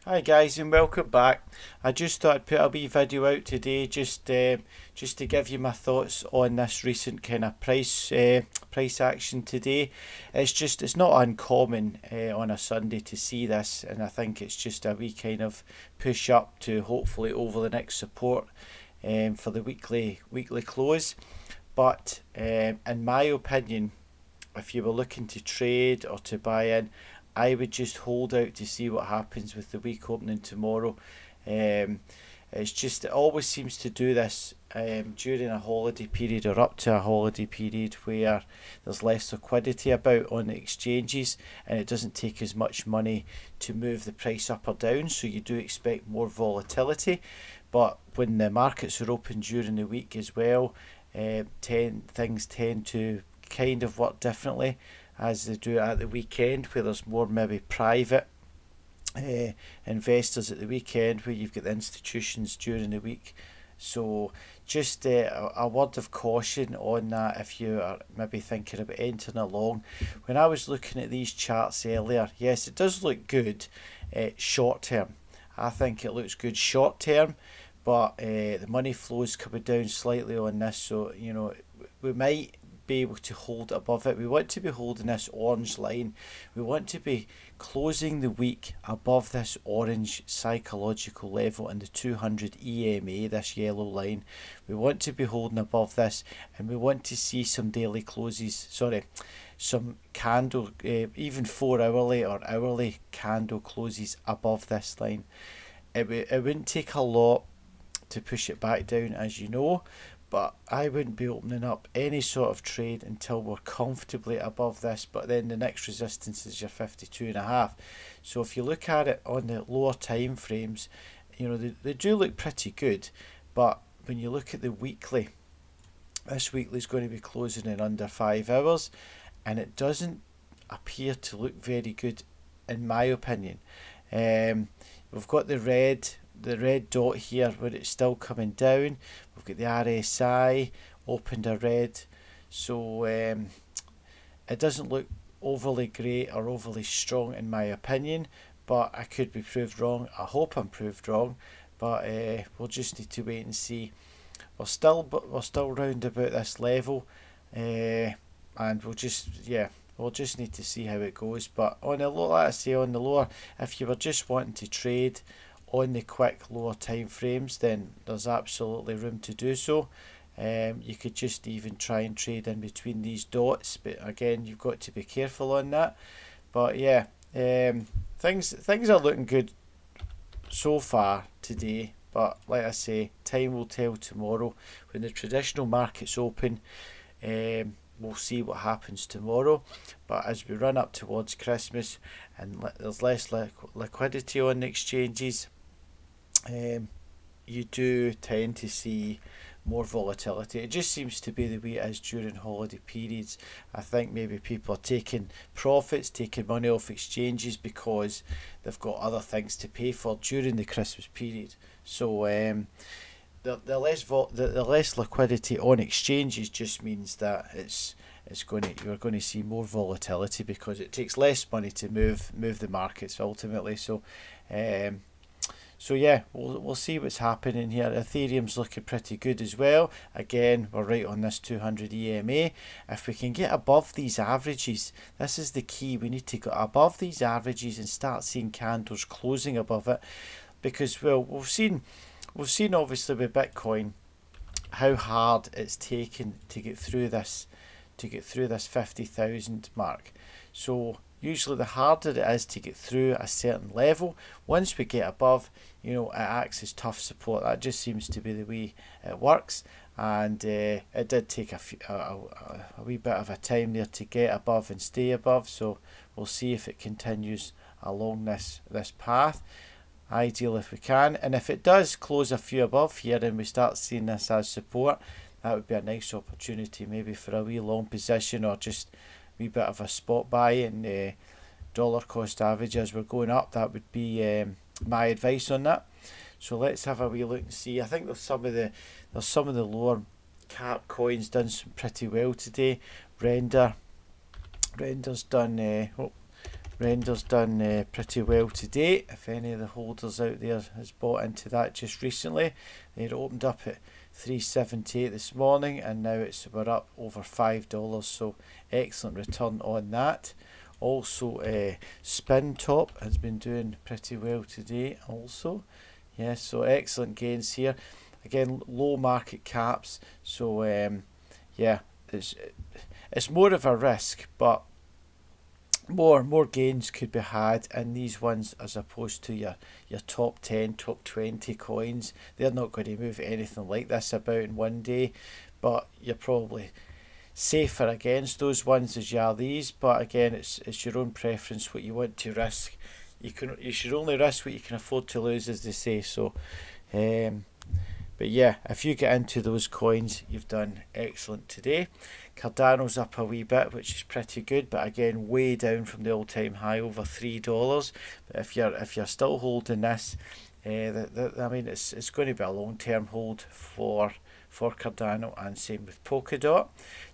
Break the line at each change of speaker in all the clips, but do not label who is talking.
Hi guys and welcome back. I just thought I'd put a wee video out today just to give you my thoughts on this recent kind of price action today. It's not uncommon on a Sunday to see this, and I think it's just a wee kind of push up to hopefully over the next support for the weekly close. But in my opinion, if you were looking to trade or to buy in, I would just hold out to see what happens with the week opening tomorrow. Um, it always seems to do this during a holiday period or up to a holiday period where there's less liquidity about on the exchanges, and it doesn't take as much money to move the price up or down, so you do expect more volatility. But when the markets are open during the week as well, things tend to kind of work differently as they do at the weekend, where there's more maybe private investors at the weekend, where you've got the institutions during the week. So just a word of caution on that if you are maybe thinking about entering along. When I was looking at these charts earlier, yes, it does look good short term. I think it looks good short term, but the money flow is coming down slightly on this, so we might be able to hold above it. We want to be holding this orange line. We want to be closing the week above this orange psychological level and the 200 EMA, this yellow line. We want to be holding above this, and we want to see some daily closes, some candle, even 4 hourly or hourly candle closes above this line. It wouldn't take a lot to push it back down, as you know, but I wouldn't be opening up any sort of trade until we're comfortably above this. But then the next resistance is your 52.5. So if you look at it on the lower time frames, they do look pretty good. But when you look at the weekly, this weekly is going to be closing in under 5 hours, and it doesn't appear to look very good in my opinion. We've got the red dot here where it's still coming down. We've got the RSI opened a red, so it doesn't look overly great or overly strong in my opinion, but I could be proved wrong. I hope I'm proved wrong, but we'll just need to wait and see. We're still round about this level, and we'll just need to see how it goes. But on the low, like I say, on the lower, if you were just wanting to trade on the quick lower time frames, then there's absolutely room to do so. You could just even try and trade in between these dots, but again, you've got to be careful on that. But yeah, things are looking good so far today. But like I say, time will tell tomorrow when the traditional markets open. We'll see what happens tomorrow. But as we run up towards Christmas and there's less liquidity on the exchanges, you do tend to see more volatility. It just seems to be the way it is during holiday periods. I think maybe people are taking profits, taking money off exchanges because they've got other things to pay for during the Christmas period. So the less liquidity on exchanges just means that you're going to see more volatility because it takes less money to move the markets ultimately. So yeah, we'll see what's happening here. Ethereum's looking pretty good as well. Again, we're right on this 200 EMA. If we can get above these averages, this is the key. We need to go above these averages and start seeing candles closing above it, because we've seen obviously with Bitcoin how hard it's taken to get through this 50,000 mark. So usually the harder it is to get through a certain level, once we get above, it acts as tough support. That just seems to be the way it works. And it did take a wee bit of a time there to get above and stay above. So we'll see if it continues along this path. Ideal if we can, and if it does close a few above here and we start seeing this as support, that would be a nice opportunity maybe for a wee long position or just a wee bit of a spot buy in dollar cost average as we're going up. That would be my advice on that. So let's have a wee look and see. I think there's some of the lower cap coins done some pretty well today. Render's done Render's done pretty well today. If any of the holders out there has bought into that just recently, it opened up at 378 this morning, and now we're up over $5, so excellent return on that. Also, Spin Top has been doing pretty well today also. Yeah, so excellent gains here. Again, low market caps, so yeah, it's more of a risk, but more gains could be had in these ones as opposed to your top 10, top 20 coins. They're not going to move anything like this about in one day, but you're probably safer against those ones as you are these. But again, it's your own preference what you want to risk. You should only risk what you can afford to lose, as they say. So but yeah, if you get into those coins, you've done excellent today. Cardano's up a wee bit, which is pretty good, but again, way down from the all-time high, over $3. But if you're still holding this, I mean, it's going to be a long-term hold for Cardano, and same with Polkadot.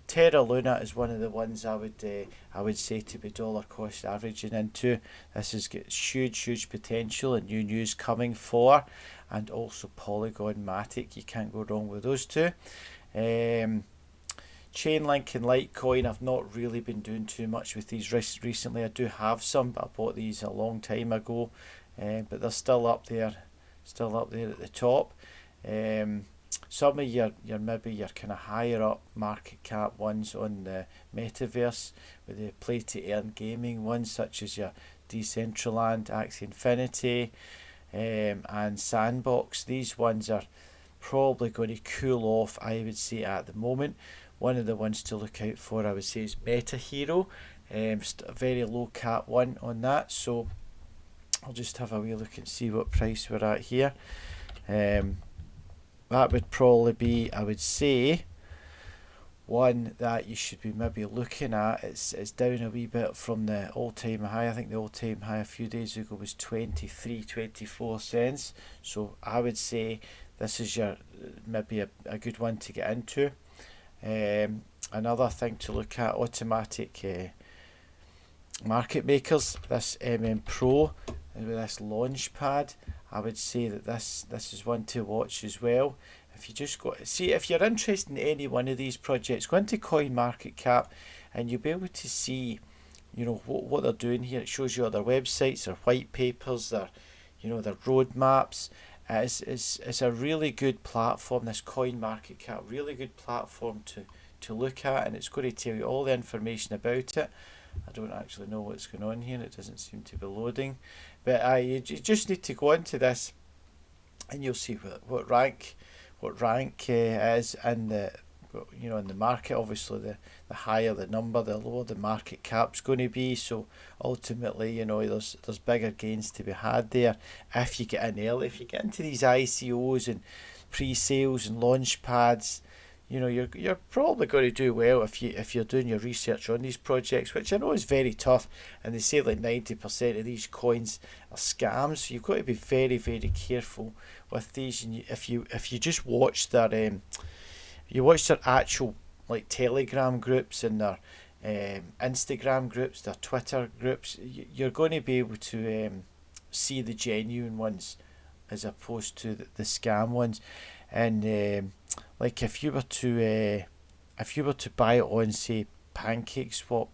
Terra Luna is one of the ones I would say to be dollar cost averaging into. This has got huge potential and new news coming for, and also Polygon Matic. You can't go wrong with those two. Chainlink and Litecoin, I've not really been doing too much with these recently. I do have some, but I bought these a long time ago, but they're still up there at the top. Some of your maybe your kind of higher up market cap ones on the metaverse with the play to earn gaming ones, such as your Decentraland, Axie Infinity, and Sandbox. These ones are probably going to cool off, I would say, at the moment. One of the ones to look out for, I would say, is Meta Hero. A very low cap one on that, so I'll just have a wee look and see what price we're at here. That would probably be, I would say, one that you should be maybe looking at. It's down a wee bit from the all-time high. I think the all-time high a few days ago was 24 cents. So I would say this is your maybe a good one to get into. Another thing to look at, automatic market makers. This Pro with this launch pad, I would say that this is one to watch as well. If you just if you're interested in any one of these projects, go into CoinMarketCap and you'll be able to see, what they're doing here. It shows you other websites, their white papers, their roadmaps. It's a really good platform, this CoinMarketCap, really good platform to look at, and it's going to tell you all the information about it. I don't actually know what's going on here. It doesn't seem to be loading, but you just need to go into this, and you'll see what rank is in the in the market. Obviously, the higher the number, the lower the market cap's going to be. So ultimately, there's bigger gains to be had there if you get in early. If you get into these ICOs and pre-sales and launch pads, you're probably going to do well if you're doing your research on these projects, which I know is very tough. And they say like 90% of these coins are scams. So you've got to be very careful with these. And if you just watch their actual like Telegram groups and their Instagram groups, their Twitter groups, you're going to be able to see the genuine ones as opposed to the scam ones. And like if you were to buy it on, say, PancakeSwap,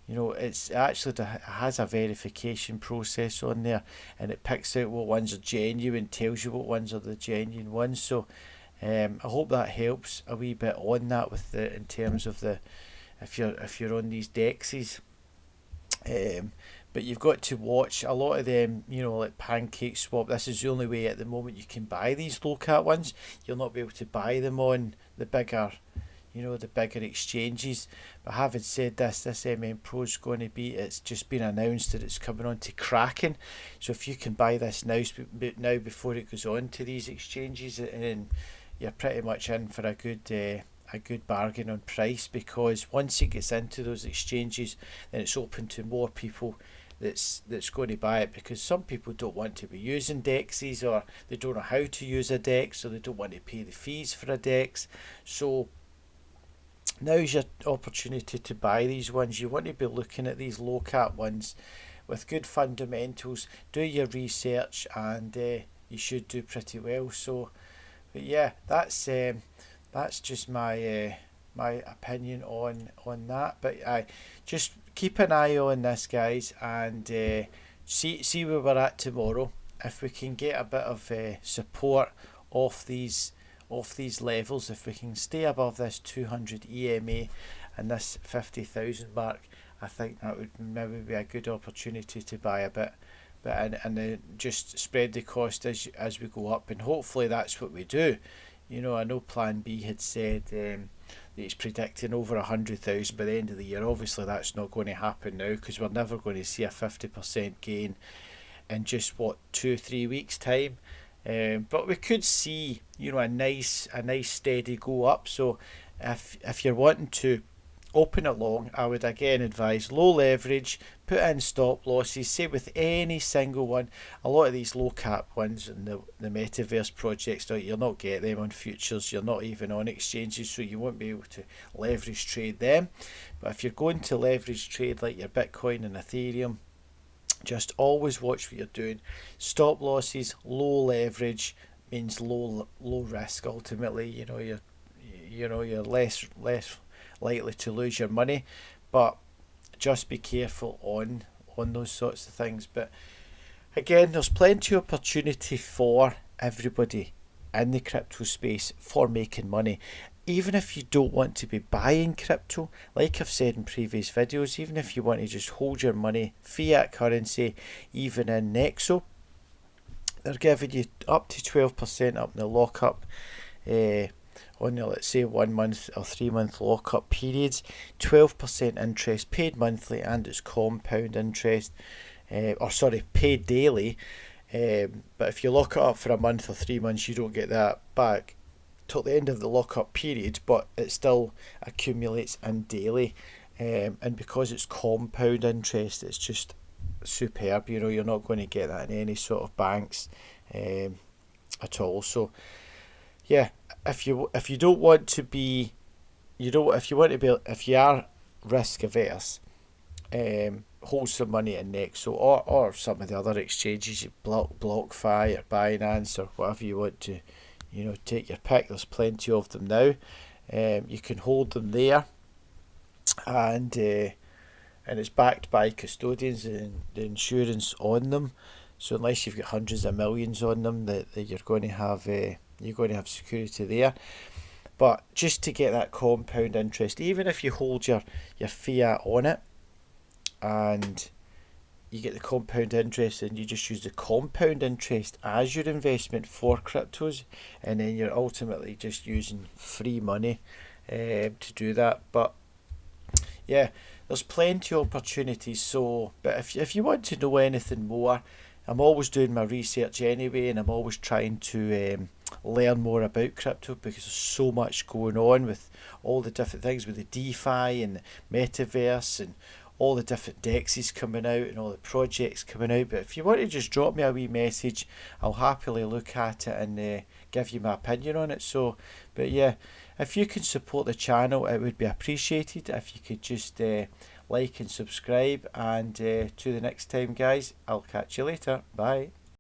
it's actually has a verification process on there, and it picks out what ones are genuine, tells you what ones are the genuine ones. So I hope that helps a wee bit on that with in terms of if you're on these dexes. But you've got to watch a lot of them, like PancakeSwap. This is the only way at the moment you can buy these low cap ones. You'll not be able to buy them on the bigger exchanges. But having said this MM Pro is going to be, it's just been announced that it's coming on to Kraken. So if you can buy this now before it goes on to these exchanges, and you're pretty much in for a good bargain on price, because once it gets into those exchanges, then it's open to more people that's going to buy it, because some people don't want to be using dexes, or they don't know how to use a dex, or they don't want to pay the fees for a dex. So now's your opportunity to buy these ones. You want to be looking at these low cap ones with good fundamentals. Do your research, and you should do pretty well. So, but yeah, that's just my my opinion on that. But I just keep an eye on this, guys, and see where we're at tomorrow. If we can get a bit of support off these levels, if we can stay above this 200 EMA and this 50,000 mark, I think that would maybe be a good opportunity to buy a bit. But and then just spread the cost as we go up, and hopefully that's what we do. You know, I know Plan B had said that he's predicting over 100,000 by the end of the year. Obviously that's not going to happen now, because we're never going to see a 50% gain in just 2-3 weeks time. But we could see, you know, a nice steady go up. So if you're wanting to open it long, I would again advise low leverage, put in stop losses. Say with any single one, a lot of these low cap ones and the metaverse projects, you'll not get them on futures, you're not even on exchanges, so you won't be able to leverage trade them. But if you're going to leverage trade like your Bitcoin and Ethereum, just always watch what you're doing. Stop losses, low leverage means low risk. Ultimately, you're less likely to lose your money, but just be careful on those sorts of things. But again, there's plenty of opportunity for everybody in the crypto space for making money. Even if you don't want to be buying crypto, like I've said in previous videos, even if you want to just hold your money, fiat currency, even in Nexo, they're giving you up to 12% up in the lockup on your, let's say, 1 month or 3 month lockup periods. 12% interest paid monthly, and it's compound interest, paid daily. But if you lock it up for a month or 3 months, you don't get that back till the end of the lockup period, but it still accumulates in daily. And because it's compound interest, it's just superb. You know, you're not going to get that in any sort of banks at all. So yeah, if you don't want to be, if you are risk averse, hold some money in Nexo or some of the other exchanges, BlockFi or Binance or whatever you want to, take your pick. There's plenty of them now. You can hold them there, and it's backed by custodians and the insurance on them. So unless you've got hundreds of millions on them, that you're going to have security there. But just to get that compound interest, even if you hold your fiat on it, and you get the compound interest, and you just use the compound interest as your investment for cryptos, and then you're ultimately just using free money to do that. But yeah, there's plenty of opportunities. So, but if you want to know anything more, I'm always doing my research anyway, and I'm always trying to learn more about crypto, because there's so much going on with all the different things with the DeFi and the metaverse and all the different dexes coming out and all the projects coming out. But if you want to just drop me a wee message, I'll happily look at it and give you my opinion on it. So, but yeah, if you can support the channel, it would be appreciated if you could just like and subscribe. And to the next time, guys, I'll catch you later. Bye.